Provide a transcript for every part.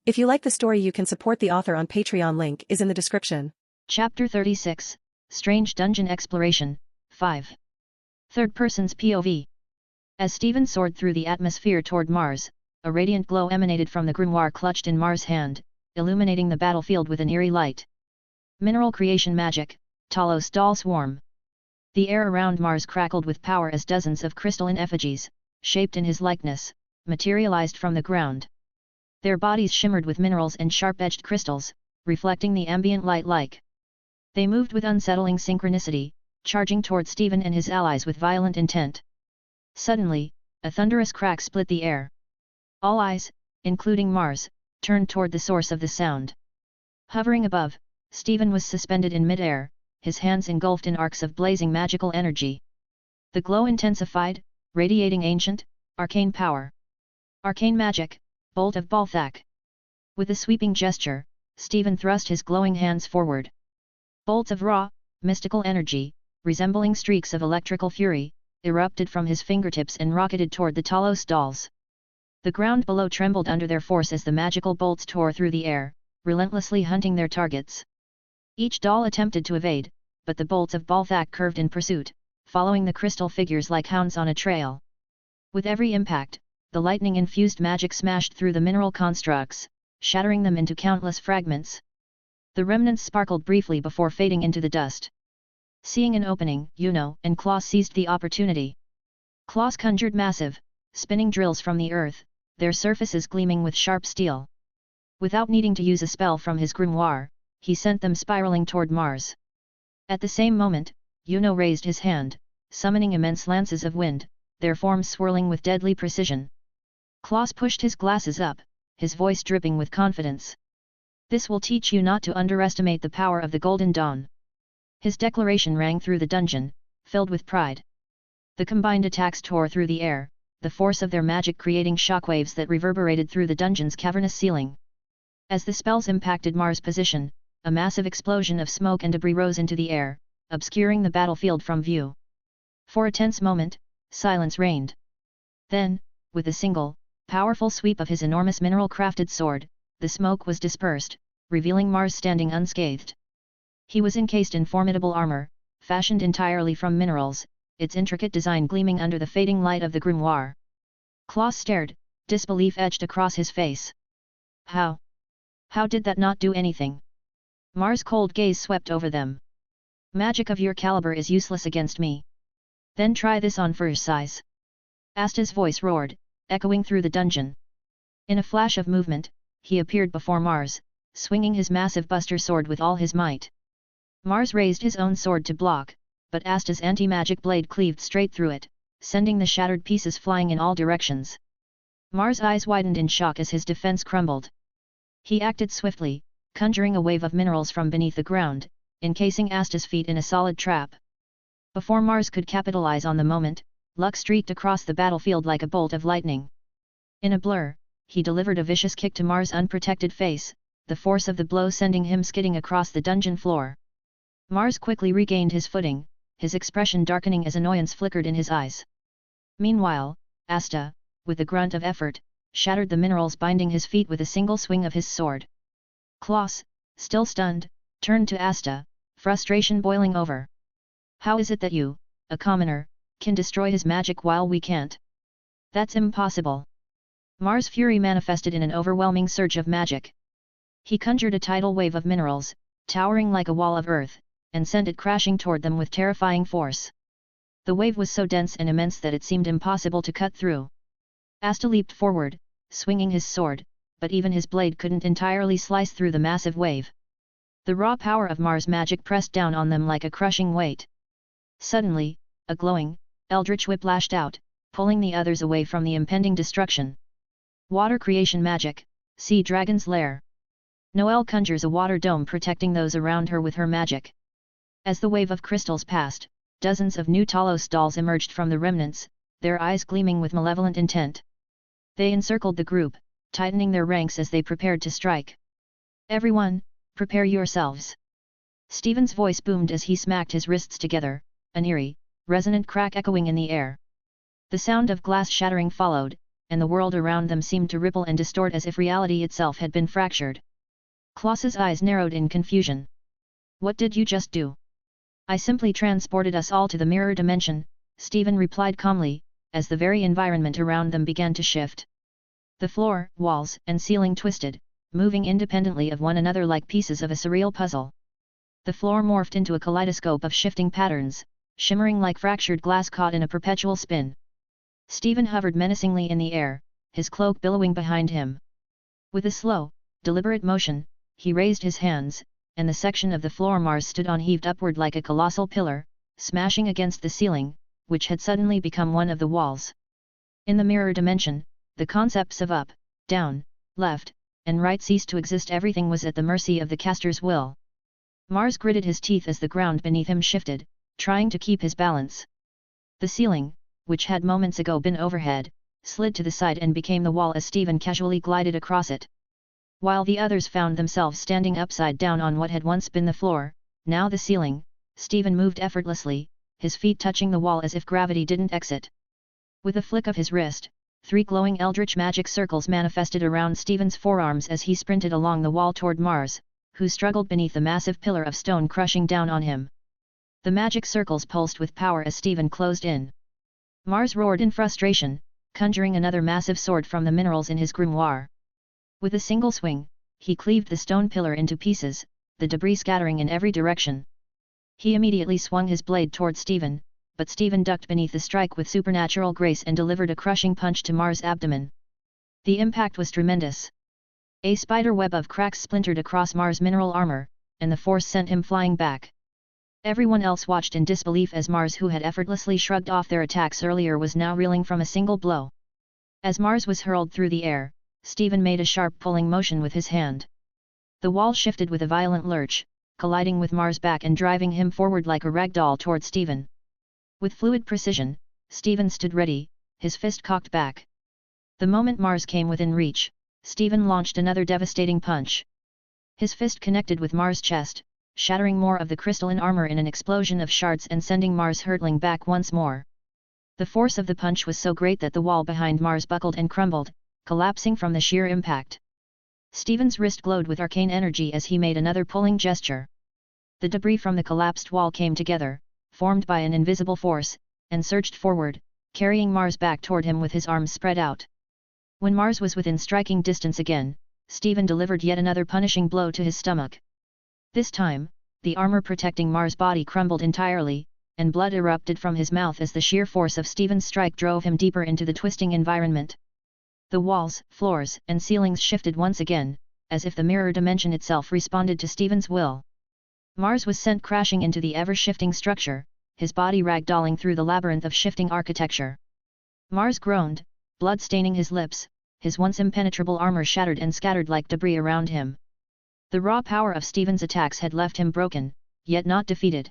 If you like the story, you can support the author on Patreon. Link is in the description. Chapter 36, Strange Dungeon Exploration, 5. Third Person's POV. As Stephen soared through the atmosphere toward Mars, a radiant glow emanated from the grimoire clutched in Mars' hand, illuminating the battlefield with an eerie light. Mineral creation magic, Talos Doll Swarm. The air around Mars crackled with power as dozens of crystalline effigies, shaped in his likeness, materialized from the ground. Their bodies shimmered with minerals and sharp-edged crystals, reflecting the ambient light like. They moved with unsettling synchronicity, charging toward Stephen and his allies with violent intent. Suddenly, a thunderous crack split the air. All eyes, including Mars, turned toward the source of the sound. Hovering above, Stephen was suspended in mid-air, his hands engulfed in arcs of blazing magical energy. The glow intensified, radiating ancient, arcane power. Arcane magic, Bolt of Balthak. With a sweeping gesture, Stephen thrust his glowing hands forward. Bolts of raw, mystical energy, resembling streaks of electrical fury, erupted from his fingertips and rocketed toward the Talos dolls. The ground below trembled under their force as the magical bolts tore through the air, relentlessly hunting their targets. Each doll attempted to evade, but the bolts of Balthak curved in pursuit, following the crystal figures like hounds on a trail. With every impact, the lightning-infused magic smashed through the mineral constructs, shattering them into countless fragments. The remnants sparkled briefly before fading into the dust. Seeing an opening, Yuno and Klaus seized the opportunity. Klaus conjured massive, spinning drills from the earth, their surfaces gleaming with sharp steel. Without needing to use a spell from his grimoire, he sent them spiraling toward Mars. At the same moment, Yuno raised his hand, summoning immense lances of wind, their forms swirling with deadly precision. Klaus pushed his glasses up, his voice dripping with confidence. "This will teach you not to underestimate the power of the Golden Dawn." His declaration rang through the dungeon, filled with pride. The combined attacks tore through the air, the force of their magic creating shockwaves that reverberated through the dungeon's cavernous ceiling. As the spells impacted Mars' position, a massive explosion of smoke and debris rose into the air, obscuring the battlefield from view. For a tense moment, silence reigned. Then, with a single, powerful sweep of his enormous mineral-crafted sword, the smoke was dispersed, revealing Mars standing unscathed. He was encased in formidable armor, fashioned entirely from minerals, its intricate design gleaming under the fading light of the grimoire. Klaus stared, disbelief etched across his face. How? How did that not do anything? Mars' cold gaze swept over them. "Magic of your caliber is useless against me. Then try this on for size." Asta's voice roared, echoing through the dungeon. In a flash of movement, he appeared before Mars, swinging his massive buster sword with all his might. Mars raised his own sword to block, but Asta's anti-magic blade cleaved straight through it, sending the shattered pieces flying in all directions. Mars' eyes widened in shock as his defense crumbled. He acted swiftly, conjuring a wave of minerals from beneath the ground, encasing Asta's feet in a solid trap. Before Mars could capitalize on the moment, luck streaked across the battlefield like a bolt of lightning. In a blur, he delivered a vicious kick to Mars' unprotected face, the force of the blow sending him skidding across the dungeon floor. Mars quickly regained his footing, his expression darkening as annoyance flickered in his eyes. Meanwhile, Asta, with a grunt of effort, shattered the minerals binding his feet with a single swing of his sword. Klaus, still stunned, turned to Asta, frustration boiling over. "How is it that you, a commoner, can destroy his magic while we can't? That's impossible." Mars' fury manifested in an overwhelming surge of magic. He conjured a tidal wave of minerals, towering like a wall of earth, and sent it crashing toward them with terrifying force. The wave was so dense and immense that it seemed impossible to cut through. Asta leaped forward, swinging his sword, but even his blade couldn't entirely slice through the massive wave. The raw power of Mars' magic pressed down on them like a crushing weight. Suddenly, a glowing, eldritch whip lashed out, pulling the others away from the impending destruction. Water creation magic, Sea Dragon's Lair. Noelle conjures a water dome protecting those around her with her magic. As the wave of crystals passed, dozens of new Talos dolls emerged from the remnants, their eyes gleaming with malevolent intent. They encircled the group, tightening their ranks as they prepared to strike. "Everyone, prepare yourselves." Stephen's voice boomed as he smacked his wrists together, an eerie, resonant crack echoing in the air. The sound of glass shattering followed, and the world around them seemed to ripple and distort as if reality itself had been fractured. Klaus's eyes narrowed in confusion. "What did you just do?" "I simply transported us all to the mirror dimension," Stephen replied calmly, as the very environment around them began to shift. The floor, walls, and ceiling twisted, moving independently of one another like pieces of a surreal puzzle. The floor morphed into a kaleidoscope of shifting patterns, shimmering like fractured glass caught in a perpetual spin. Stephen hovered menacingly in the air, his cloak billowing behind him. With a slow, deliberate motion, he raised his hands, and the section of the floor Mars stood on heaved upward like a colossal pillar, smashing against the ceiling, which had suddenly become one of the walls. In the mirror dimension, the concepts of up, down, left, and right ceased to exist. Everything was at the mercy of the caster's will. Mars gritted his teeth as the ground beneath him shifted, trying to keep his balance. The ceiling, which had moments ago been overhead, slid to the side and became the wall as Stephen casually glided across it. While the others found themselves standing upside down on what had once been the floor, now the ceiling, Stephen moved effortlessly, his feet touching the wall as if gravity didn't exit. With a flick of his wrist, 3 glowing eldritch magic circles manifested around Stephen's forearms as he sprinted along the wall toward Mars, who struggled beneath the massive pillar of stone crushing down on him. The magic circles pulsed with power as Stephen closed in. Mars roared in frustration, conjuring another massive sword from the minerals in his grimoire. With a single swing, he cleaved the stone pillar into pieces, the debris scattering in every direction. He immediately swung his blade toward Stephen, but Stephen ducked beneath the strike with supernatural grace and delivered a crushing punch to Mars' abdomen. The impact was tremendous. A spider web of cracks splintered across Mars' mineral armor, and the force sent him flying back. Everyone else watched in disbelief as Mars, who had effortlessly shrugged off their attacks earlier, was now reeling from a single blow. As Mars was hurled through the air, Stephen made a sharp pulling motion with his hand. The wall shifted with a violent lurch, colliding with Mars' back and driving him forward like a rag doll toward Stephen. With fluid precision, Stephen stood ready, his fist cocked back. The moment Mars came within reach, Stephen launched another devastating punch. His fist connected with Mars' chest, shattering more of the crystalline armor in an explosion of shards and sending Mars hurtling back once more. The force of the punch was so great that the wall behind Mars buckled and crumbled, collapsing from the sheer impact. Stephen's wrist glowed with arcane energy as he made another pulling gesture. The debris from the collapsed wall came together, formed by an invisible force, and surged forward, carrying Mars back toward him with his arms spread out. When Mars was within striking distance again, Stephen delivered yet another punishing blow to his stomach. This time, the armor protecting Mars' body crumbled entirely, and blood erupted from his mouth as the sheer force of Stephen's strike drove him deeper into the twisting environment. The walls, floors, and ceilings shifted once again, as if the mirror dimension itself responded to Stephen's will. Mars was sent crashing into the ever-shifting structure, his body ragdolling through the labyrinth of shifting architecture. Mars groaned, blood staining his lips, his once impenetrable armor shattered and scattered like debris around him. The raw power of Stephen's attacks had left him broken, yet not defeated.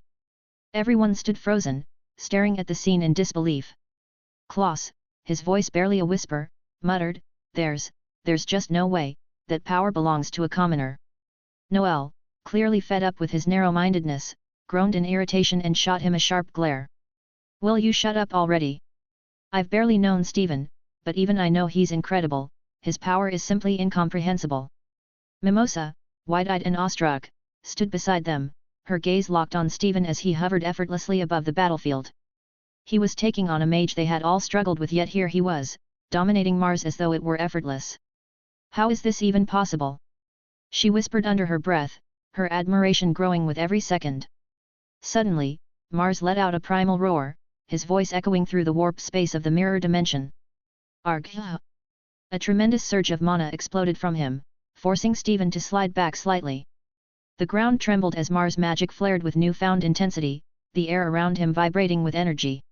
Everyone stood frozen, staring at the scene in disbelief. Klaus, his voice barely a whisper, muttered, there's just no way, that power belongs to a commoner." Noel, clearly fed up with his narrow-mindedness, groaned in irritation and shot him a sharp glare. "Will you shut up already? I've barely known Stephen, but even I know he's incredible, his power is simply incomprehensible." Mimosa, wide-eyed and awestruck, stood beside them, her gaze locked on Stephen as he hovered effortlessly above the battlefield. He was taking on a mage they had all struggled with, yet here he was, dominating Mars as though it were effortless. "How is this even possible?" she whispered under her breath, her admiration growing with every second. Suddenly, Mars let out a primal roar, his voice echoing through the warp space of the mirror dimension. "Argh!" A tremendous surge of mana exploded from him, forcing Stephen to slide back slightly. The ground trembled as Mars' magic flared with newfound intensity, the air around him vibrating with energy.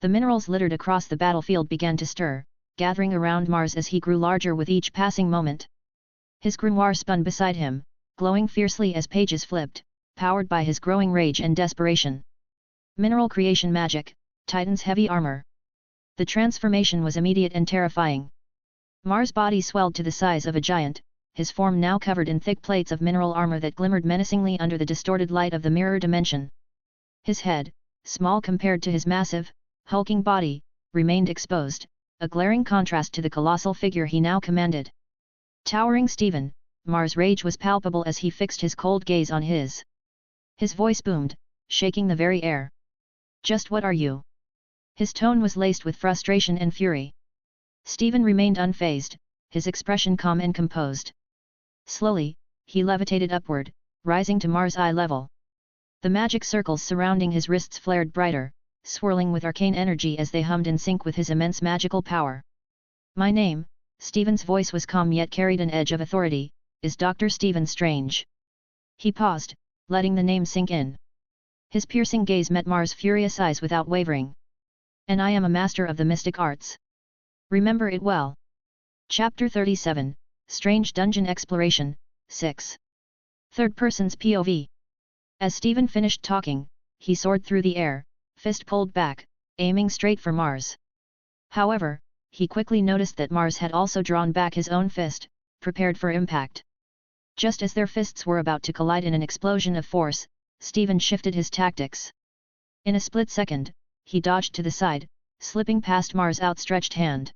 The minerals littered across the battlefield began to stir, gathering around Mars as he grew larger with each passing moment. His grimoire spun beside him, glowing fiercely as pages flipped, powered by his growing rage and desperation. Mineral creation magic, Titan's heavy armor. The transformation was immediate and terrifying. Mars' body swelled to the size of a giant, his form now covered in thick plates of mineral armor that glimmered menacingly under the distorted light of the mirror dimension. His head, small compared to his massive, hulking body, remained exposed, a glaring contrast to the colossal figure he now commanded. Towering Stephen, Mars' rage was palpable as he fixed his cold gaze on his. His voice boomed, shaking the very air. "Just what are you?" His tone was laced with frustration and fury. Stephen remained unfazed, his expression calm and composed. Slowly, he levitated upward, rising to Mars' eye level. The magic circles surrounding his wrists flared brighter, swirling with arcane energy as they hummed in sync with his immense magical power. "My name," Stephen's voice was calm yet carried an edge of authority, "is Dr. Stephen Strange." He paused, letting the name sink in. His piercing gaze met Mars' furious eyes without wavering. "And I am a master of the mystic arts. Remember it well." Chapter 37, Strange Dungeon Exploration, 6. Third Person's POV. As Stephen finished talking, he soared through the air, fist pulled back, aiming straight for Mars. However, he quickly noticed that Mars had also drawn back his own fist, prepared for impact. Just as their fists were about to collide in an explosion of force, Stephen shifted his tactics. In a split second, he dodged to the side, slipping past Mars' outstretched hand.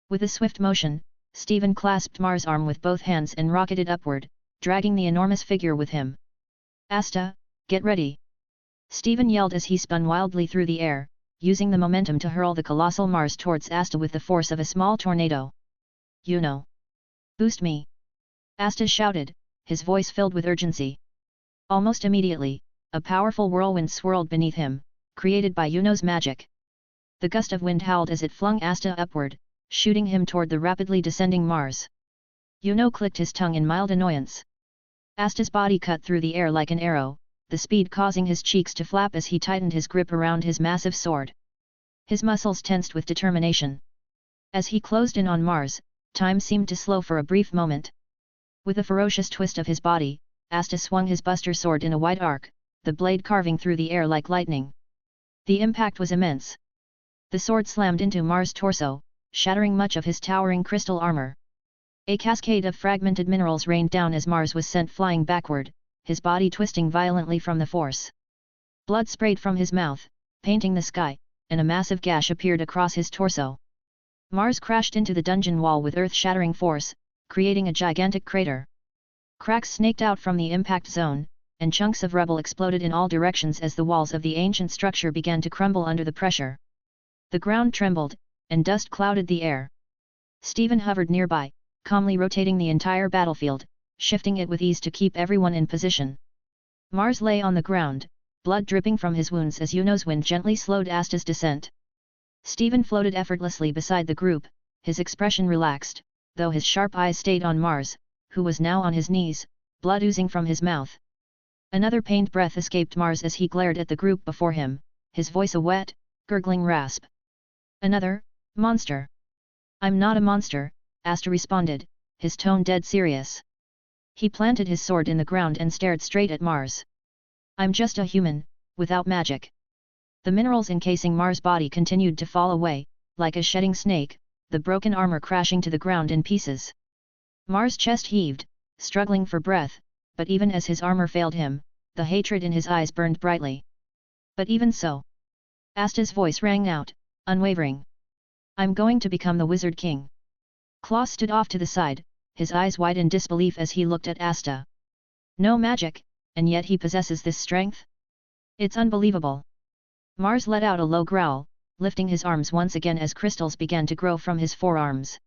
With a swift motion, Stephen clasped Mars' arm with both hands and rocketed upward, dragging the enormous figure with him. "Asta, get ready!" Stephen yelled as he spun wildly through the air, using the momentum to hurl the colossal Mars towards Asta with the force of a small tornado. "You know. Boost me!" Asta shouted, his voice filled with urgency. Almost immediately, a powerful whirlwind swirled beneath him, created by Yuno's magic. The gust of wind howled as it flung Asta upward, shooting him toward the rapidly descending Mars. Yuno clicked his tongue in mild annoyance. Asta's body cut through the air like an arrow, the speed causing his cheeks to flap as he tightened his grip around his massive sword. His muscles tensed with determination. As he closed in on Mars, time seemed to slow for a brief moment. With a ferocious twist of his body, Asta swung his buster sword in a wide arc, the blade carving through the air like lightning. The impact was immense. The sword slammed into Mars' torso, shattering much of his towering crystal armor. A cascade of fragmented minerals rained down as Mars was sent flying backward, his body twisting violently from the force. Blood sprayed from his mouth, painting the sky, and a massive gash appeared across his torso. Mars crashed into the dungeon wall with earth-shattering force, creating a gigantic crater. Cracks snaked out from the impact zone, and chunks of rubble exploded in all directions as the walls of the ancient structure began to crumble under the pressure. The ground trembled, and dust clouded the air. Stephen hovered nearby, calmly rotating the entire battlefield, shifting it with ease to keep everyone in position. Mars lay on the ground, blood dripping from his wounds as Yuno's wind gently slowed Asta's descent. Stephen floated effortlessly beside the group, his expression relaxed, though his sharp eyes stayed on Mars, who was now on his knees, blood oozing from his mouth. Another pained breath escaped Mars as he glared at the group before him, his voice a wet, gurgling rasp. "Another monster." "I'm not a monster," Asta responded, his tone dead serious. He planted his sword in the ground and stared straight at Mars. "I'm just a human, without magic." The minerals encasing Mars' body continued to fall away, like a shedding snake, the broken armor crashing to the ground in pieces. Mars' chest heaved, struggling for breath, but even as his armor failed him, the hatred in his eyes burned brightly. "But even so," Asta's voice rang out, unwavering. "I'm going to become the Wizard King." Klaus stood off to the side, his eyes wide in disbelief as he looked at Asta. "No magic, and yet he possesses this strength? It's unbelievable." Mars let out a low growl, lifting his arms once again as crystals began to grow from his forearms.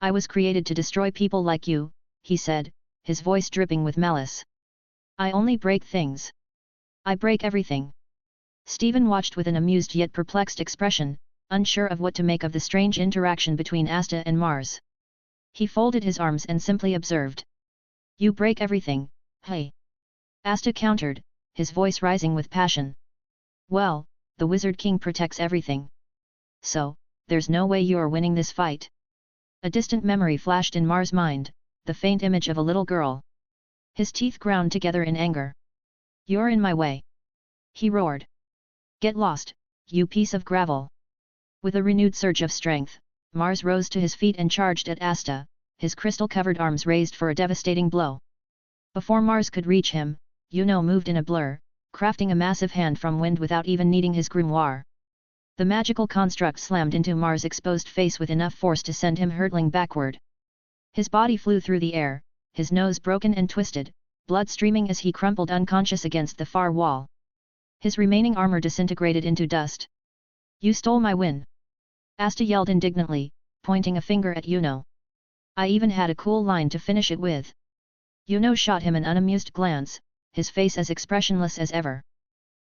"I was created to destroy people like you," he said, his voice dripping with malice. "I only break things. I break everything." Stephen watched with an amused yet perplexed expression, unsure of what to make of the strange interaction between Asta and Mars. He folded his arms and simply observed. "You break everything, hey?" Asta countered, his voice rising with passion. "Well, the Wizard King protects everything. So, there's no way you're winning this fight." A distant memory flashed in Mars' mind, the faint image of a little girl. His teeth ground together in anger. "You're in my way!" he roared. "Get lost, you piece of gravel!" With a renewed surge of strength, Mars rose to his feet and charged at Asta, his crystal-covered arms raised for a devastating blow. Before Mars could reach him, Yuno moved in a blur, crafting a massive hand from wind without even needing his grimoire. The magical construct slammed into Mars' exposed face with enough force to send him hurtling backward. His body flew through the air, his nose broken and twisted, blood streaming as he crumpled unconscious against the far wall. His remaining armor disintegrated into dust. "You stole my win!" Asta yelled indignantly, pointing a finger at Yuno. "I even had a cool line to finish it with." Yuno shot him an unamused glance, his face as expressionless as ever.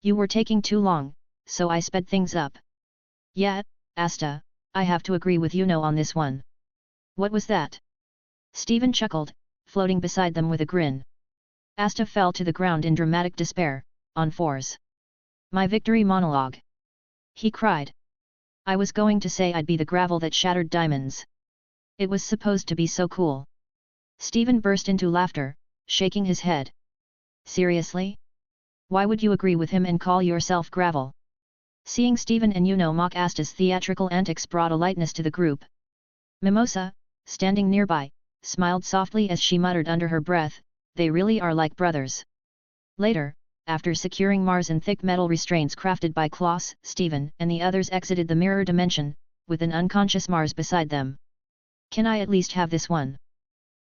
"You were taking too long, so I sped things up." "Yeah, Asta, I have to agree with Yuno on this one." "What was that?" Steven chuckled, floating beside them with a grin. Asta fell to the ground in dramatic despair, on fours. "My victory monologue!" he cried. "I was going to say I'd be the gravel that shattered diamonds. It was supposed to be so cool." Steven burst into laughter, shaking his head. "Seriously? Why would you agree with him and call yourself gravel?" Seeing Steven and Yuno mock Asta's theatrical antics brought a lightness to the group. Mimosa, standing nearby, smiled softly as she muttered under her breath, "They really are like brothers." Later, after securing Mars in thick metal restraints crafted by Klaus, Steven and the others exited the mirror dimension, with an unconscious Mars beside them. "Can I at least have this one?"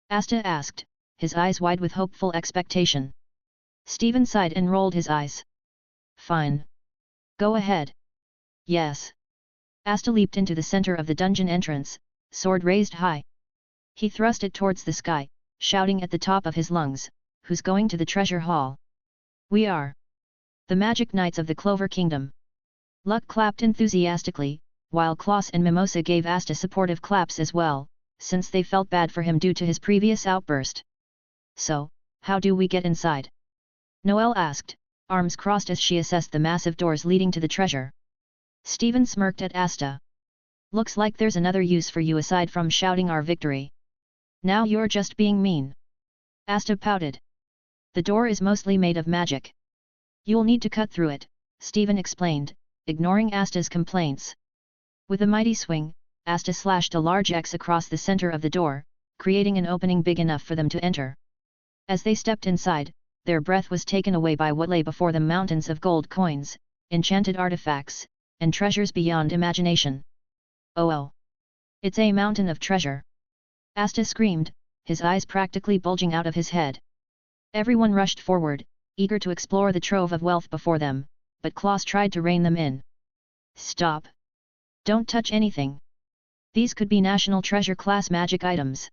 Asta asked, his eyes wide with hopeful expectation. Steven sighed and rolled his eyes. "Fine. Go ahead." "Yes." Asta leaped into the center of the dungeon entrance, sword raised high. He thrust it towards the sky, shouting at the top of his lungs, "Who's going to the treasure hall?" "We are. The Magic Knights of the Clover Kingdom." Luck clapped enthusiastically, while Klaus and Mimosa gave Asta supportive claps as well, since they felt bad for him due to his previous outburst. "So, how do we get inside?" Noelle asked, arms crossed as she assessed the massive doors leading to the treasure. Steven smirked at Asta. "Looks like there's another use for you aside from shouting our victory. Now you're just being mean." Asta pouted. "The door is mostly made of magic. You'll need to cut through it," Steven explained, ignoring Asta's complaints. With a mighty swing, Asta slashed a large X across the center of the door, creating an opening big enough for them to enter. As they stepped inside, their breath was taken away by what lay before them: mountains of gold coins, enchanted artifacts, and treasures beyond imagination. "Oh! It's a mountain of treasure!" Asta screamed, his eyes practically bulging out of his head. Everyone rushed forward, eager to explore the trove of wealth before them, but Klaus tried to rein them in. "Stop! Don't touch anything! These could be national treasure class magic items."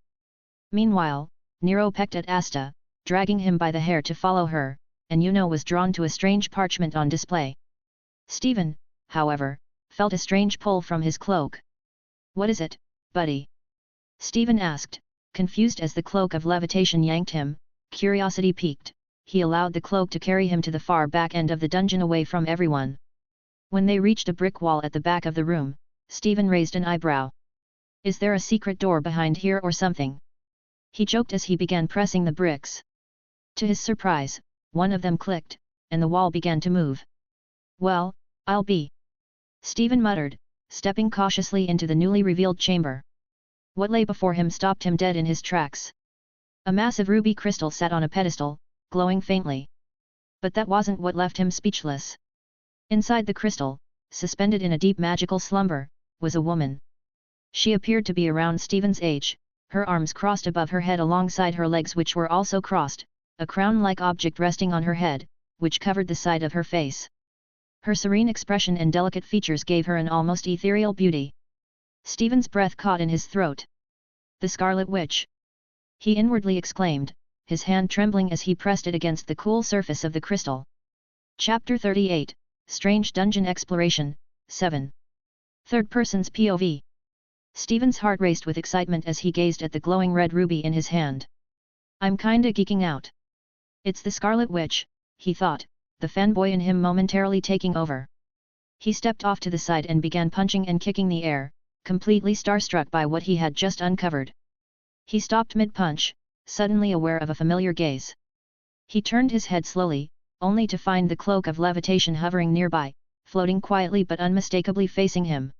Meanwhile, Nero pecked at Asta, dragging him by the hair to follow her, and Yuno was drawn to a strange parchment on display. Steven, however, felt a strange pull from his cloak. "What is it, buddy?" Steven asked, confused as the cloak of levitation yanked him. Curiosity piqued, he allowed the cloak to carry him to the far back end of the dungeon away from everyone. When they reached a brick wall at the back of the room, Steven raised an eyebrow. "Is there a secret door behind here or something?" he joked as he began pressing the bricks. To his surprise, one of them clicked, and the wall began to move. "Well, I'll be," Steven muttered, stepping cautiously into the newly revealed chamber. What lay before him stopped him dead in his tracks. A massive ruby crystal sat on a pedestal, glowing faintly. But that wasn't what left him speechless. Inside the crystal, suspended in a deep magical slumber, was a woman. She appeared to be around Steven's age, her arms crossed above her head alongside her legs, which were also crossed, a crown-like object resting on her head, which covered the side of her face. Her serene expression and delicate features gave her an almost ethereal beauty. Steven's breath caught in his throat. "The Scarlet Witch!" he inwardly exclaimed, his hand trembling as he pressed it against the cool surface of the crystal. Chapter 38, Strange Dungeon Exploration, 7. Third Person's POV. Steven's heart raced with excitement as he gazed at the glowing red ruby in his hand. "I'm kinda geeking out. It's the Scarlet Witch," he thought, the fanboy in him momentarily taking over. He stepped off to the side and began punching and kicking the air, completely starstruck by what he had just uncovered. He stopped mid-punch, suddenly aware of a familiar gaze. He turned his head slowly, only to find the cloak of levitation hovering nearby, floating quietly but unmistakably facing him.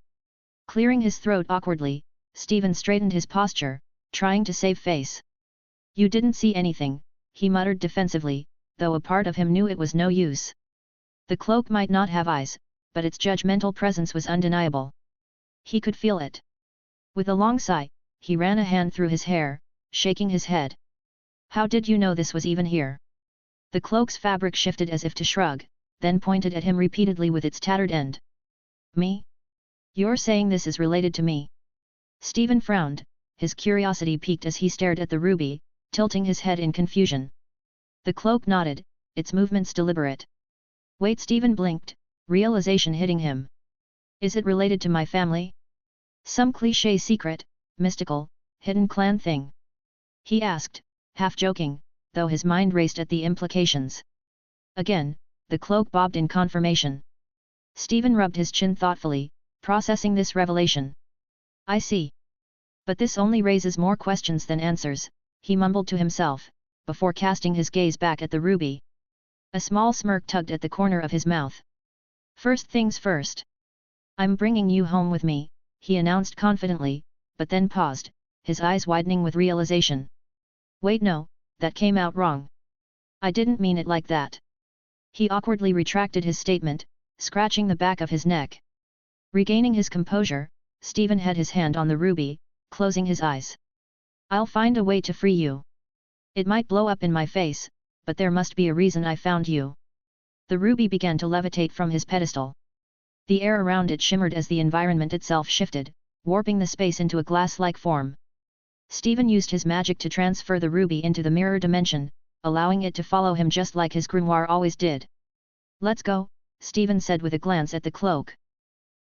Clearing his throat awkwardly, Steven straightened his posture, trying to save face. "You didn't see anything," he muttered defensively, though a part of him knew it was no use. The cloak might not have eyes, but its judgmental presence was undeniable. He could feel it. With a long sigh, he ran a hand through his hair, shaking his head. How did you know this was even here? The cloak's fabric shifted as if to shrug, then pointed at him repeatedly with its tattered end. Me? You're saying this is related to me? Stephen frowned, his curiosity piqued as he stared at the ruby, tilting his head in confusion. The cloak nodded, its movements deliberate. Wait, Stephen blinked, realization hitting him. Is it related to my family? Some cliché secret, mystical, hidden clan thing? He asked, half joking, though his mind raced at the implications. Again, the cloak bobbed in confirmation. Stephen rubbed his chin thoughtfully, processing this revelation. I see. But this only raises more questions than answers, he mumbled to himself, before casting his gaze back at the ruby. A small smirk tugged at the corner of his mouth. First things first. I'm bringing you home with me, he announced confidently, but then paused, his eyes widening with realization. Wait, no, that came out wrong. I didn't mean it like that. He awkwardly retracted his statement, scratching the back of his neck. Regaining his composure, Stephen had his hand on the ruby, closing his eyes. I'll find a way to free you. It might blow up in my face, but there must be a reason I found you. The ruby began to levitate from his pedestal. The air around it shimmered as the environment itself shifted, warping the space into a glass-like form. Stephen used his magic to transfer the ruby into the mirror dimension, allowing it to follow him just like his grimoire always did. Let's go, Stephen said with a glance at the cloak.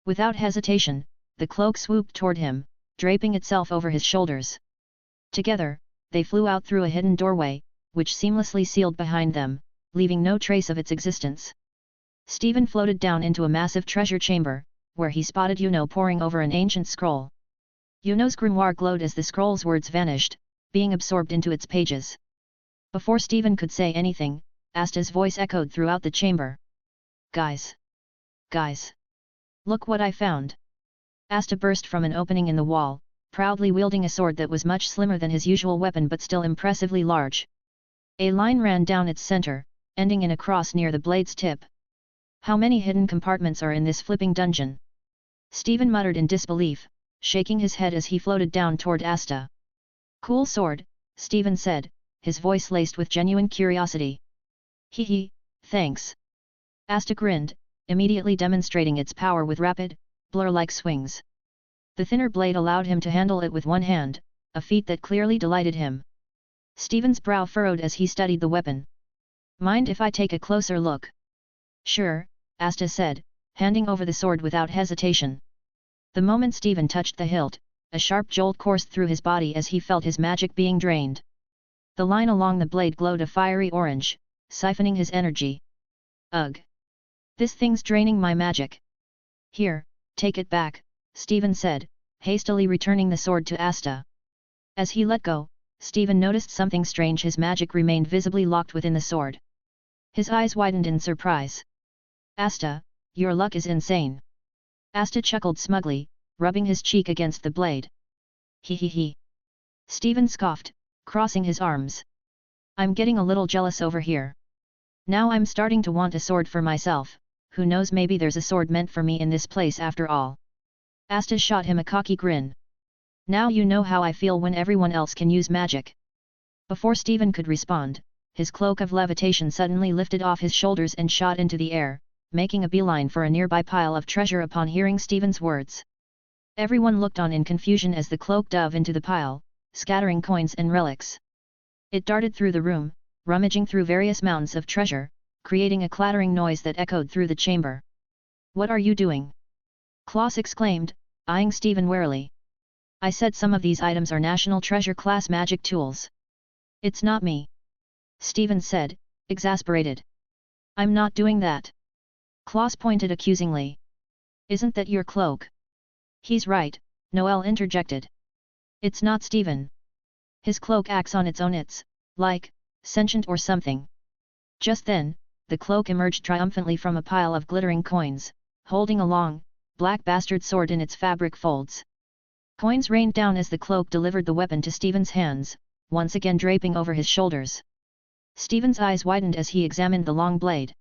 Without hesitation, the cloak swooped toward him, draping itself over his shoulders. Together, they flew out through a hidden doorway, which seamlessly sealed behind them, leaving no trace of its existence. Stephen floated down into a massive treasure chamber, where he spotted Yuno poring over an ancient scroll. Yuno's grimoire glowed as the scroll's words vanished, being absorbed into its pages. Before Stephen could say anything, Asta's voice echoed throughout the chamber. Guys! Guys! Look what I found! Asta burst from an opening in the wall, proudly wielding a sword that was much slimmer than his usual weapon but still impressively large. A line ran down its center, ending in a cross near the blade's tip. How many hidden compartments are in this flipping dungeon? Stephen muttered in disbelief, shaking his head as he floated down toward Asta. Cool sword, Stephen said, his voice laced with genuine curiosity. Hee, thanks. Asta grinned, immediately demonstrating its power with rapid, blur-like swings. The thinner blade allowed him to handle it with one hand, a feat that clearly delighted him. Stephen's brow furrowed as he studied the weapon. Mind if I take a closer look? Sure, Asta said, handing over the sword without hesitation. The moment Stephen touched the hilt, a sharp jolt coursed through his body as he felt his magic being drained. The line along the blade glowed a fiery orange, siphoning his energy. Ugh! This thing's draining my magic. Here, take it back, Stephen said, hastily returning the sword to Asta. As he let go, Stephen noticed something strange. His magic remained visibly locked within the sword. His eyes widened in surprise. Asta, your luck is insane. Asta chuckled smugly, rubbing his cheek against the blade. He. Stephen scoffed, crossing his arms. I'm getting a little jealous over here. Now I'm starting to want a sword for myself, who knows, maybe there's a sword meant for me in this place after all. Asta shot him a cocky grin. Now you know how I feel when everyone else can use magic. Before Stephen could respond, his cloak of levitation suddenly lifted off his shoulders and shot into the air, making a beeline for a nearby pile of treasure upon hearing Stephen's words. Everyone looked on in confusion as the cloak dove into the pile, scattering coins and relics. It darted through the room, rummaging through various mounds of treasure, creating a clattering noise that echoed through the chamber. What are you doing? Klaus exclaimed, eyeing Stephen warily. I said some of these items are national treasure class magic tools. It's not me. Stephen said, exasperated. I'm not doing that. Klaus pointed accusingly. Isn't that your cloak? He's right, Noel interjected. It's not Stephen. His cloak acts on its own, it's, like, sentient or something. Just then, the cloak emerged triumphantly from a pile of glittering coins, holding a long, black bastard sword in its fabric folds. Coins rained down as the cloak delivered the weapon to Stephen's hands, once again draping over his shoulders. Stephen's eyes widened as he examined the long blade.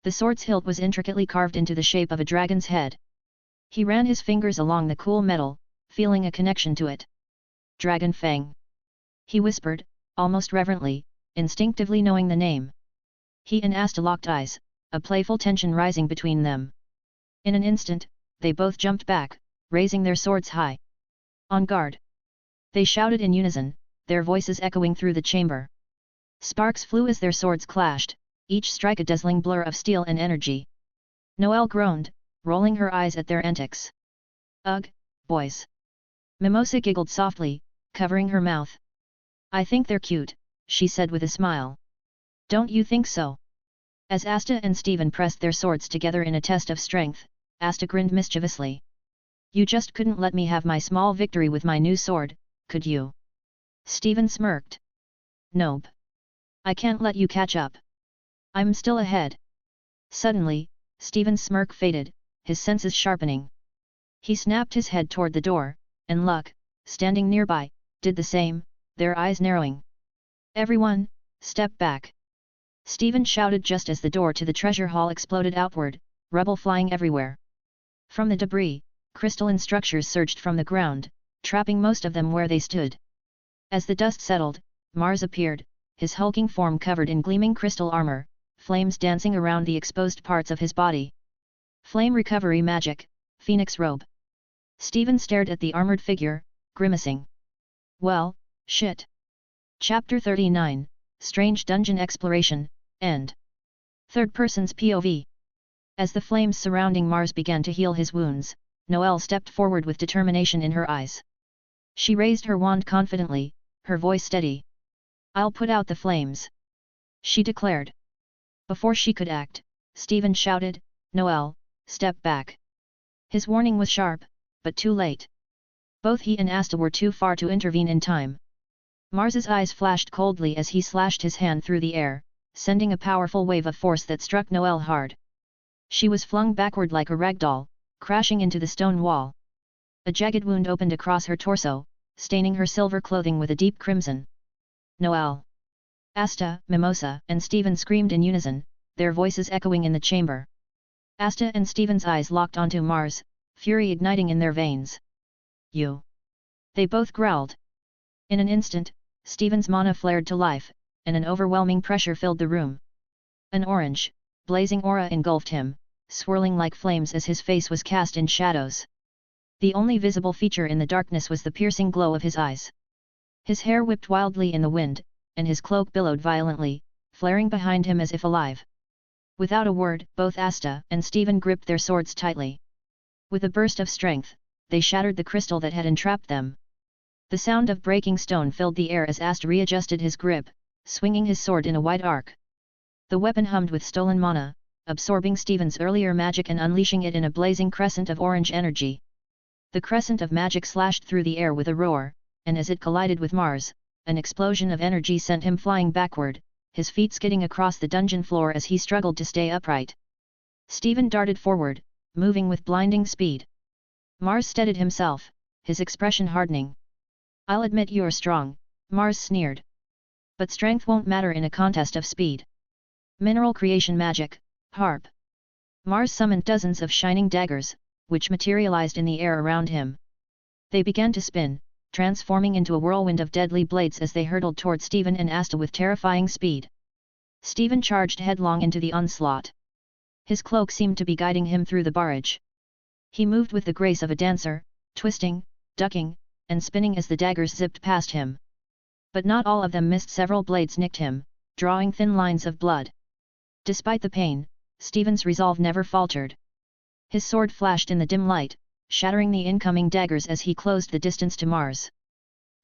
The sword's hilt was intricately carved into the shape of a dragon's head. He ran his fingers along the cool metal, feeling a connection to it. Dragon Fang. He whispered, almost reverently, instinctively knowing the name. He and Asta locked eyes, a playful tension rising between them. In an instant, they both jumped back, raising their swords high. On guard! They shouted in unison, their voices echoing through the chamber. Sparks flew as their swords clashed, each strike a dazzling blur of steel and energy. Noelle groaned, rolling her eyes at their antics. Ugh, boys! Mimosa giggled softly, covering her mouth. I think they're cute, she said with a smile. Don't you think so? As Asta and Stephen pressed their swords together in a test of strength, Asta grinned mischievously. You just couldn't let me have my small victory with my new sword, could you? Stephen smirked. Nope. I can't let you catch up. I'm still ahead. Suddenly, Stephen's smirk faded, his senses sharpening. He snapped his head toward the door, and Luck, standing nearby, did the same, their eyes narrowing. Everyone, step back! Stephen shouted just as the door to the treasure hall exploded outward, rubble flying everywhere. From the debris, crystalline structures surged from the ground, trapping most of them where they stood. As the dust settled, Mars appeared, his hulking form covered in gleaming crystal armor, flames dancing around the exposed parts of his body. Flame recovery magic, Phoenix robe. Stephen stared at the armored figure, grimacing. Well, shit. Chapter 39, Strange Dungeon Exploration, End. Third person's POV. As the flames surrounding Mars began to heal his wounds, Noelle stepped forward with determination in her eyes. She raised her wand confidently, her voice steady. I'll put out the flames, she declared. Before she could act, Stephen shouted, Noelle, step back. His warning was sharp, but too late. Both he and Asta were too far to intervene in time. Mars's eyes flashed coldly as he slashed his hand through the air, sending a powerful wave of force that struck Noelle hard. She was flung backward like a ragdoll, crashing into the stone wall. A jagged wound opened across her torso, staining her silver clothing with a deep crimson. Noelle! Asta, Mimosa, and Stephen screamed in unison, their voices echoing in the chamber. Asta and Stephen's eyes locked onto Mars, fury igniting in their veins. You! They both growled. In an instant, Stephen's mana flared to life, and an overwhelming pressure filled the room. An orange, blazing aura engulfed him, swirling like flames as his face was cast in shadows. The only visible feature in the darkness was the piercing glow of his eyes. His hair whipped wildly in the wind, and his cloak billowed violently, flaring behind him as if alive. Without a word, both Asta and Stephen gripped their swords tightly. With a burst of strength, they shattered the crystal that had entrapped them. The sound of breaking stone filled the air as Asta readjusted his grip, swinging his sword in a wide arc. The weapon hummed with stolen mana, absorbing Stephen's earlier magic and unleashing it in a blazing crescent of orange energy. The crescent of magic slashed through the air with a roar, and as it collided with Mars, an explosion of energy sent him flying backward, his feet skidding across the dungeon floor as he struggled to stay upright. Stephen darted forward, moving with blinding speed. Mars steadied himself, his expression hardening. I'll admit you're strong, Mars sneered. But strength won't matter in a contest of speed. Mineral creation magic, harp. Mars summoned dozens of shining daggers, which materialized in the air around him. They began to spin, transforming into a whirlwind of deadly blades as they hurtled toward Stephen and Asta with terrifying speed. Stephen charged headlong into the onslaught. His cloak seemed to be guiding him through the barrage. He moved with the grace of a dancer, twisting, ducking, and spinning as the daggers zipped past him. But not all of them missed. Several blades nicked him, drawing thin lines of blood. Despite the pain, Stephen's resolve never faltered. His sword flashed in the dim light, shattering the incoming daggers as he closed the distance to Mars.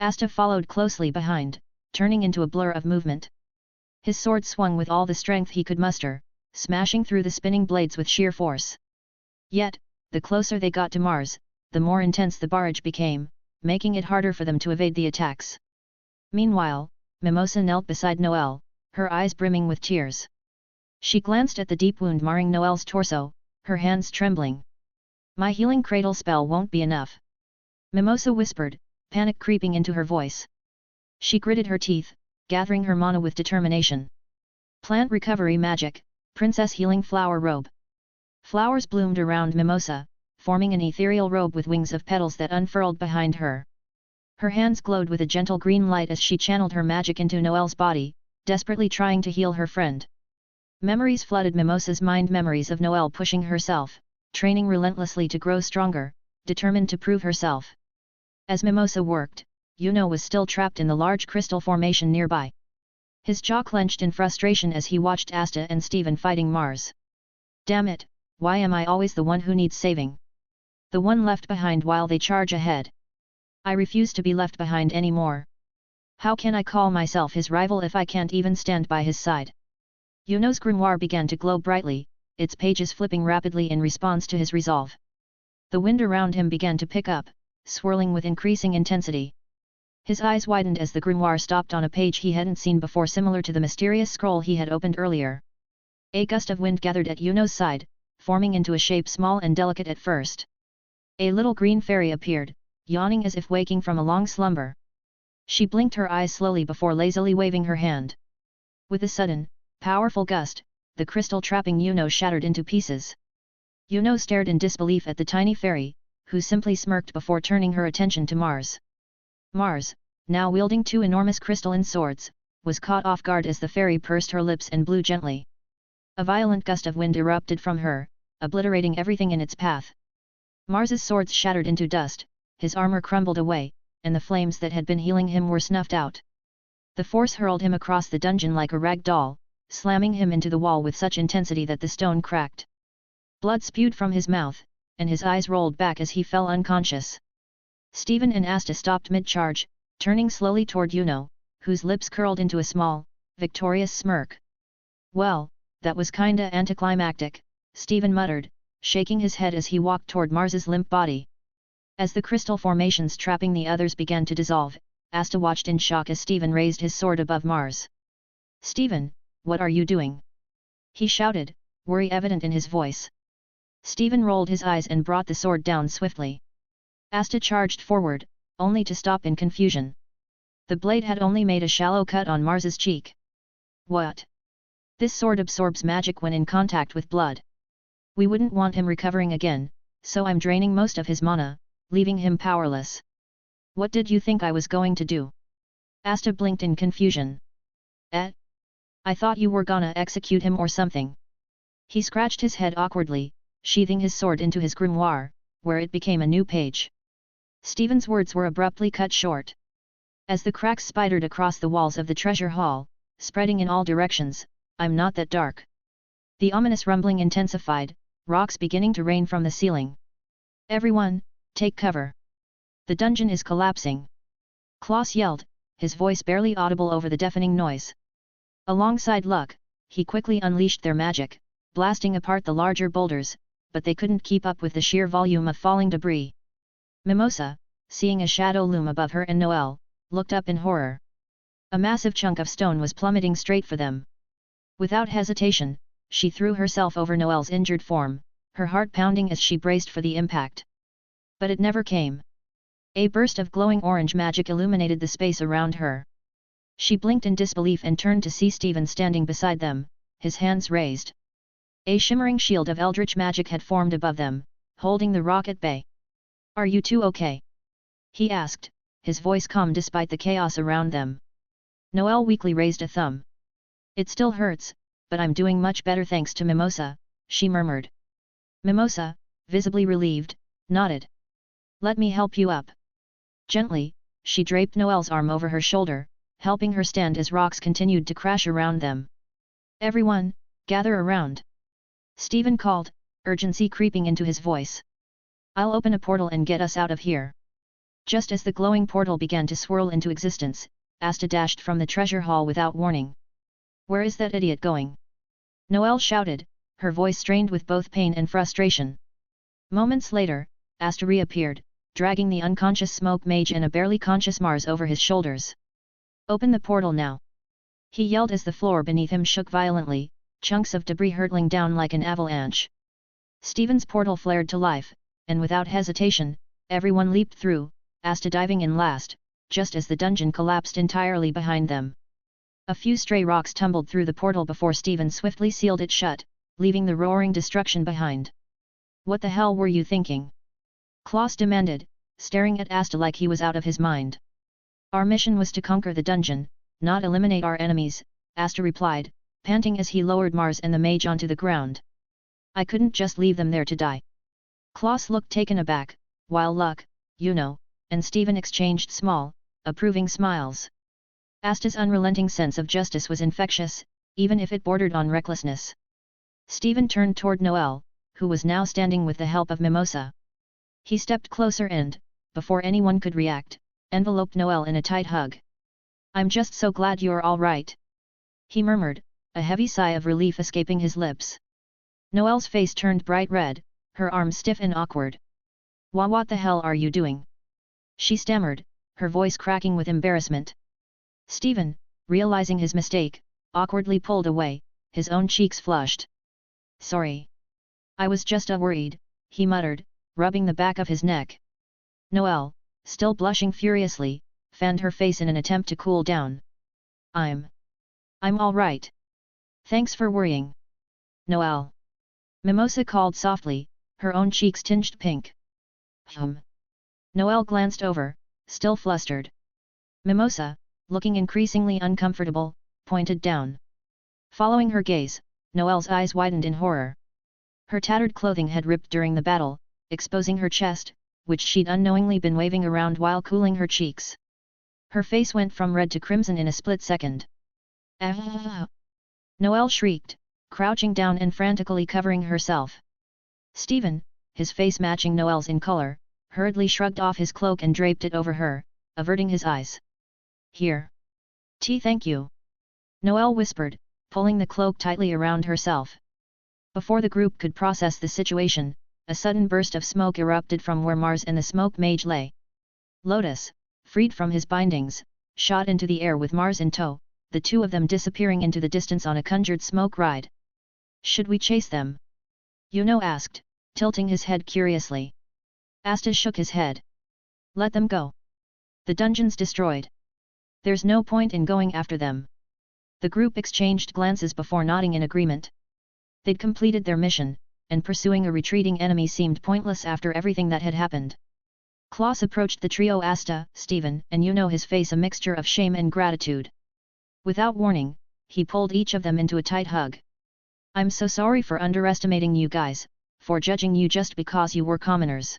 Asta followed closely behind, turning into a blur of movement. His sword swung with all the strength he could muster, smashing through the spinning blades with sheer force. Yet, the closer they got to Mars, the more intense the barrage became, making it harder for them to evade the attacks. Meanwhile, Mimosa knelt beside Noelle, her eyes brimming with tears. She glanced at the deep wound marring Noelle's torso, her hands trembling. My healing cradle spell won't be enough, Mimosa whispered, panic creeping into her voice. She gritted her teeth, gathering her mana with determination. Plant recovery magic, Princess Healing Flower Robe. Flowers bloomed around Mimosa, forming an ethereal robe with wings of petals that unfurled behind her. Her hands glowed with a gentle green light as she channeled her magic into Noelle's body, desperately trying to heal her friend. Memories flooded Mimosa's mind, memories of Noelle pushing herself, training relentlessly to grow stronger, determined to prove herself. As Mimosa worked, Yuno was still trapped in the large crystal formation nearby. His jaw clenched in frustration as he watched Asta and Steven fighting Mars. Damn it, why am I always the one who needs saving? The one left behind while they charge ahead. I refuse to be left behind anymore. How can I call myself his rival if I can't even stand by his side? Yuno's grimoire began to glow brightly, its pages flipping rapidly in response to his resolve. The wind around him began to pick up, swirling with increasing intensity. His eyes widened as the grimoire stopped on a page he hadn't seen before, similar to the mysterious scroll he had opened earlier. A gust of wind gathered at Yuno's side, forming into a shape small and delicate at first. A little green fairy appeared, yawning as if waking from a long slumber. She blinked her eyes slowly before lazily waving her hand. With a sudden, powerful gust, the crystal trapping Yuno shattered into pieces. Yuno stared in disbelief at the tiny fairy, who simply smirked before turning her attention to Mars. Mars, now wielding two enormous crystalline swords, was caught off guard as the fairy pursed her lips and blew gently. A violent gust of wind erupted from her, obliterating everything in its path. Mars's swords shattered into dust, his armor crumbled away, and the flames that had been healing him were snuffed out. The force hurled him across the dungeon like a rag doll, slamming him into the wall with such intensity that the stone cracked. Blood spewed from his mouth, and his eyes rolled back as he fell unconscious. Steven and Asta stopped mid-charge, turning slowly toward Yuno, whose lips curled into a small, victorious smirk. Well, that was kinda anticlimactic, Steven muttered, shaking his head as he walked toward Mars's limp body. As the crystal formations trapping the others began to dissolve, Asta watched in shock as Steven raised his sword above Mars. "Steven, what are you doing?" he shouted, worry evident in his voice. Steven rolled his eyes and brought the sword down swiftly. Asta charged forward, only to stop in confusion. The blade had only made a shallow cut on Mars's cheek. "What? This sword absorbs magic when in contact with blood. We wouldn't want him recovering again, so I'm draining most of his mana, leaving him powerless." "What did you think I was going to do?" Asta blinked in confusion. I thought you were gonna execute him or something." He scratched his head awkwardly, sheathing his sword into his grimoire, where it became a new page. Steven's words were abruptly cut short. As the cracks spidered across the walls of the treasure hall, spreading in all directions, "I'm not that dark." The ominous rumbling intensified, rocks beginning to rain from the ceiling. "Everyone, take cover. The dungeon is collapsing." Klaus yelled, his voice barely audible over the deafening noise. Alongside Luck, he quickly unleashed their magic, blasting apart the larger boulders, but they couldn't keep up with the sheer volume of falling debris. Mimosa, seeing a shadow loom above her and Noelle, looked up in horror. A massive chunk of stone was plummeting straight for them. Without hesitation, she threw herself over Noelle's injured form, her heart pounding as she braced for the impact. But it never came. A burst of glowing orange magic illuminated the space around her. She blinked in disbelief and turned to see Steven standing beside them, his hands raised. A shimmering shield of eldritch magic had formed above them, holding the rock at bay. "Are you two okay?" he asked, his voice calm despite the chaos around them. Noelle weakly raised a thumb. "It still hurts, but I'm doing much better thanks to Mimosa," she murmured. Mimosa, visibly relieved, nodded. "Let me help you up." Gently, she draped Noelle's arm over her shoulder, helping her stand as rocks continued to crash around them. "Everyone, gather around," Steven called, urgency creeping into his voice. "I'll open a portal and get us out of here." Just as the glowing portal began to swirl into existence, Asta dashed from the treasure hall without warning. "Where is that idiot going?" Noelle shouted, her voice strained with both pain and frustration. Moments later, Asta reappeared, dragging the unconscious smoke mage and a barely conscious Mars over his shoulders. "Open the portal now!" he yelled as the floor beneath him shook violently, chunks of debris hurtling down like an avalanche. Steven's portal flared to life, and without hesitation, everyone leaped through, Asta diving in last, just as the dungeon collapsed entirely behind them. A few stray rocks tumbled through the portal before Steven swiftly sealed it shut, leaving the roaring destruction behind. What the hell were you thinking? Klaus demanded, staring at Asta like he was out of his mind. Our mission was to conquer the dungeon, not eliminate our enemies, Asta replied, panting as he lowered Mars and the mage onto the ground. I couldn't just leave them there to die. Klaus looked taken aback, while Luck, and Steven exchanged small, approving smiles. Asta's unrelenting sense of justice was infectious, even if it bordered on recklessness. Steven turned toward Noel, who was now standing with the help of Mimosa. He stepped closer and, before anyone could react, enveloped Noel in a tight hug. I'm just so glad you're all right. He murmured, a heavy sigh of relief escaping his lips. Noel's face turned bright red, her arms stiff and awkward. What the hell are you doing? She stammered, her voice cracking with embarrassment. Steven, realizing his mistake, awkwardly pulled away, his own cheeks flushed. Sorry. I was just worried, he muttered, rubbing the back of his neck. Noel, still blushing furiously, fanned her face in an attempt to cool down. I'm all right. Thanks for worrying. Noel. Mimosa called softly, her own cheeks tinged pink. Noel glanced over, still flustered. Mimosa, looking increasingly uncomfortable, pointed down. Following her gaze, Noel's eyes widened in horror. Her tattered clothing had ripped during the battle, exposing her chest, which she'd unknowingly been waving around while cooling her cheeks. Her face went from red to crimson in a split second. Ah! Noel shrieked, crouching down and frantically covering herself. Steven, his face matching Noel's in color, hurriedly shrugged off his cloak and draped it over her, averting his eyes. Here. Thank you. Noel whispered, pulling the cloak tightly around herself. Before the group could process the situation, a sudden burst of smoke erupted from where Mars and the smoke mage lay. Lotus, freed from his bindings, shot into the air with Mars in tow, the two of them disappearing into the distance on a conjured smoke ride. Should we chase them? Asked, tilting his head curiously. Asta shook his head. Let them go. The dungeon's destroyed. There's no point in going after them. The group exchanged glances before nodding in agreement. They'd completed their mission, and pursuing a retreating enemy seemed pointless after everything that had happened. Klaus approached the trio Asta, Steven, and his face a mixture of shame and gratitude. Without warning, he pulled each of them into a tight hug. I'm so sorry for underestimating you guys, for judging you just because you were commoners.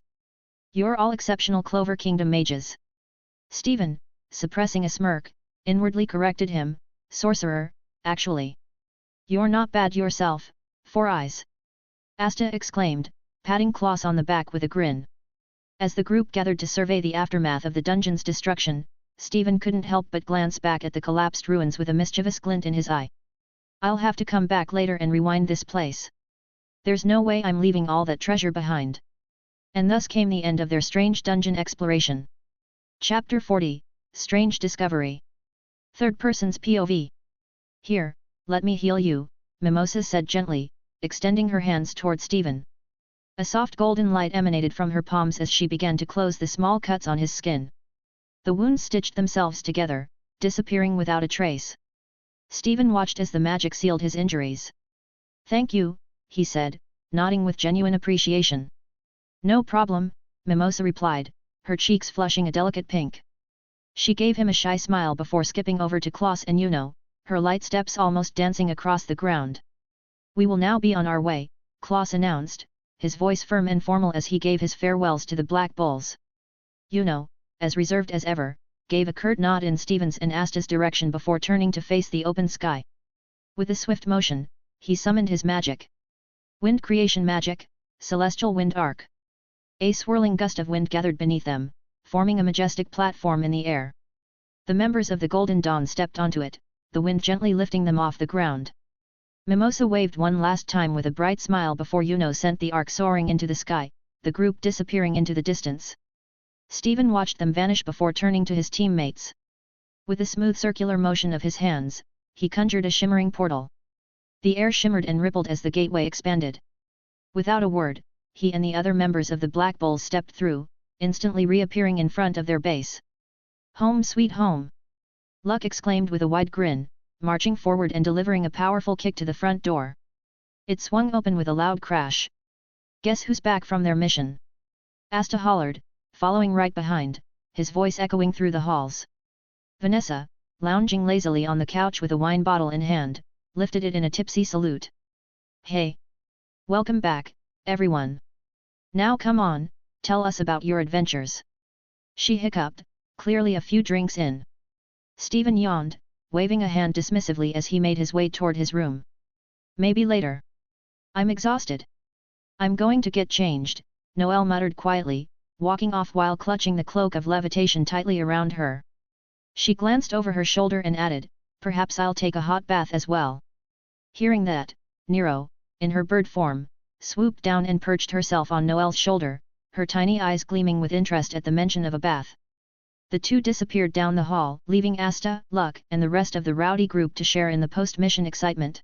You're all exceptional Clover Kingdom mages. Steven, suppressing a smirk, inwardly corrected him, sorcerer, actually. You're not bad yourself, Four Eyes. Asta exclaimed, patting Klaus on the back with a grin. As the group gathered to survey the aftermath of the dungeon's destruction, Steven couldn't help but glance back at the collapsed ruins with a mischievous glint in his eye. I'll have to come back later and rewind this place. There's no way I'm leaving all that treasure behind. And thus came the end of their strange dungeon exploration. Chapter 40, Strange Discovery. Third person's POV. Here, let me heal you, Mimosa said gently, extending her hands toward Steven. A soft golden light emanated from her palms as she began to close the small cuts on his skin. The wounds stitched themselves together, disappearing without a trace. Steven watched as the magic sealed his injuries. Thank you, he said, nodding with genuine appreciation. No problem, Mimosa replied, her cheeks flushing a delicate pink. She gave him a shy smile before skipping over to Klaus and her light steps almost dancing across the ground. We will now be on our way, Klaus announced, his voice firm and formal as he gave his farewells to the Black Bulls. As reserved as ever, gave a curt nod in Steven's and Asta's direction before turning to face the open sky. With a swift motion, he summoned his magic. Wind creation magic, celestial wind arc. A swirling gust of wind gathered beneath them, forming a majestic platform in the air. The members of the Golden Dawn stepped onto it, the wind gently lifting them off the ground. Mimosa waved one last time with a bright smile before sent the arc soaring into the sky, the group disappearing into the distance. Steven watched them vanish before turning to his teammates. With a smooth circular motion of his hands, he conjured a shimmering portal. The air shimmered and rippled as the gateway expanded. Without a word, he and the other members of the Black Bulls stepped through, instantly reappearing in front of their base. Home sweet home! Luck exclaimed with a wide grin, marching forward and delivering a powerful kick to the front door. It swung open with a loud crash. "Guess who's back from their mission?" Asta hollered, following right behind, his voice echoing through the halls. Vanessa, lounging lazily on the couch with a wine bottle in hand, lifted it in a tipsy salute. "Hey! Welcome back, everyone. Now come on, tell us about your adventures." She hiccuped, clearly a few drinks in. Stephen yawned, waving a hand dismissively as he made his way toward his room. "Maybe later. I'm exhausted. I'm going to get changed," Noelle muttered quietly, walking off while clutching the cloak of levitation tightly around her. She glanced over her shoulder and added, "Perhaps I'll take a hot bath as well." Hearing that, Nero, in her bird form, swooped down and perched herself on Noelle's shoulder, her tiny eyes gleaming with interest at the mention of a bath. The two disappeared down the hall, leaving Asta, Luck, and the rest of the rowdy group to share in the post-mission excitement.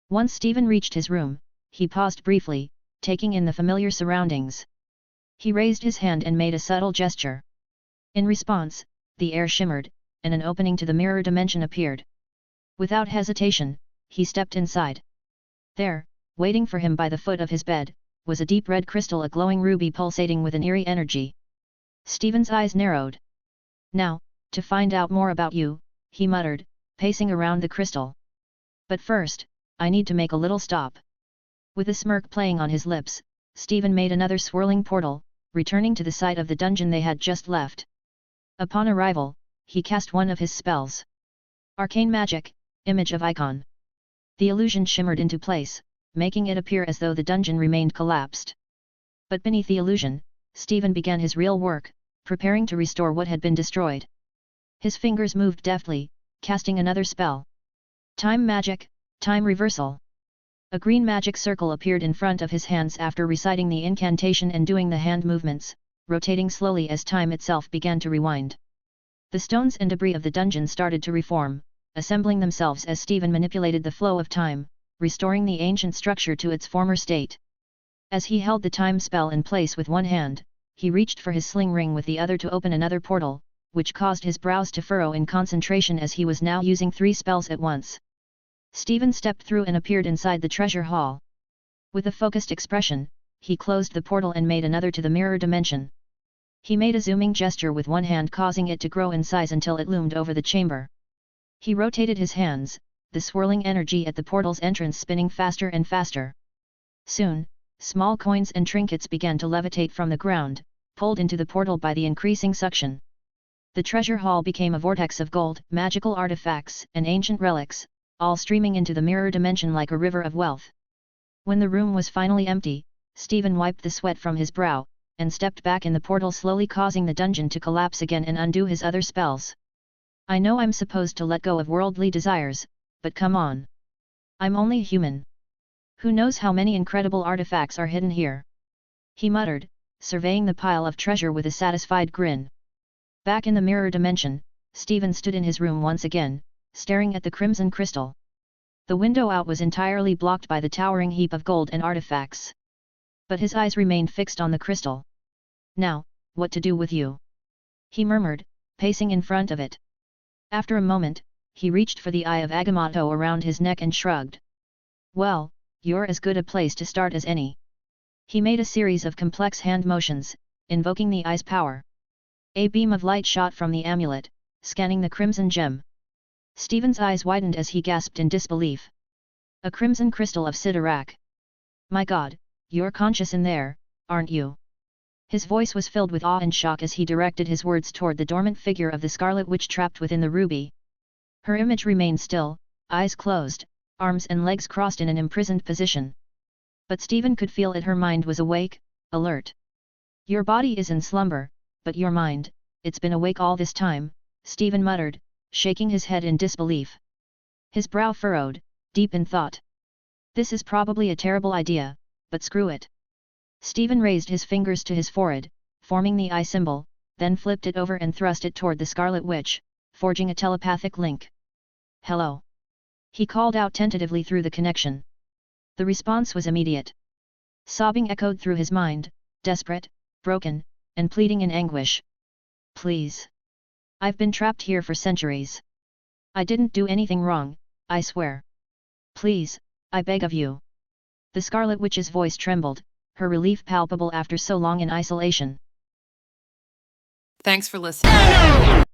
Once Stephen reached his room, he paused briefly, taking in the familiar surroundings. He raised his hand and made a subtle gesture. In response, the air shimmered, and an opening to the mirror dimension appeared. Without hesitation, he stepped inside. There, waiting for him by the foot of his bed, was a deep red crystal, a glowing ruby pulsating with an eerie energy. Stephen's eyes narrowed. "Now, to find out more about you," he muttered, pacing around the crystal. "But first, I need to make a little stop." With a smirk playing on his lips, Stephen made another swirling portal, returning to the site of the dungeon they had just left. Upon arrival, he cast one of his spells. Arcane Magic, Image of Icon. The illusion shimmered into place, making it appear as though the dungeon remained collapsed. But beneath the illusion, Stephen began his real work, preparing to restore what had been destroyed. His fingers moved deftly, casting another spell. Time Magic, Time Reversal. A green magic circle appeared in front of his hands after reciting the incantation and doing the hand movements, rotating slowly as time itself began to rewind. The stones and debris of the dungeon started to reform, assembling themselves as Stephen manipulated the flow of time, restoring the ancient structure to its former state. As he held the time spell in place with one hand, he reached for his sling ring with the other to open another portal, which caused his brows to furrow in concentration as he was now using 3 spells at once. Stephen stepped through and appeared inside the treasure hall. With a focused expression, he closed the portal and made another to the mirror dimension. He made a zooming gesture with one hand, causing it to grow in size until it loomed over the chamber. He rotated his hands, the swirling energy at the portal's entrance spinning faster and faster. Soon, small coins and trinkets began to levitate from the ground, pulled into the portal by the increasing suction. The treasure hall became a vortex of gold, magical artifacts, and ancient relics, all streaming into the mirror dimension like a river of wealth. When the room was finally empty, Stephen wiped the sweat from his brow, and stepped back in the portal, slowly causing the dungeon to collapse again and undo his other spells. "I know I'm supposed to let go of worldly desires, but come on. I'm only human. Who knows how many incredible artifacts are hidden here?" he muttered, surveying the pile of treasure with a satisfied grin. Back in the mirror dimension, Stephen stood in his room once again, staring at the crimson crystal. The window out was entirely blocked by the towering heap of gold and artifacts. But his eyes remained fixed on the crystal. "Now, what to do with you?" he murmured, pacing in front of it. After a moment, he reached for the eye of Agamotto around his neck and shrugged. "Well, you're as good a place to start as any." He made a series of complex hand motions, invoking the eye's power. A beam of light shot from the amulet, scanning the crimson gem. Stephen's eyes widened as he gasped in disbelief. "A crimson crystal of Sidorak. My God, you're conscious in there, aren't you?" His voice was filled with awe and shock as he directed his words toward the dormant figure of the Scarlet Witch trapped within the ruby. Her image remained still, eyes closed, arms and legs crossed in an imprisoned position. But Stephen could feel it, her mind was awake, alert. "Your body is in slumber, but your mind, it's been awake all this time," Stephen muttered, shaking his head in disbelief. His brow furrowed, deep in thought. "This is probably a terrible idea, but screw it." Stephen raised his fingers to his forehead, forming the eye symbol, then flipped it over and thrust it toward the Scarlet Witch, forging a telepathic link. "Hello?" he called out tentatively through the connection. The response was immediate. Sobbing echoed through his mind, desperate, broken, and pleading in anguish. "Please. I've been trapped here for centuries. I didn't do anything wrong, I swear. Please, I beg of you. The Scarlet Witch's voice trembled, her relief palpable after so long in isolation. Thanks for listening.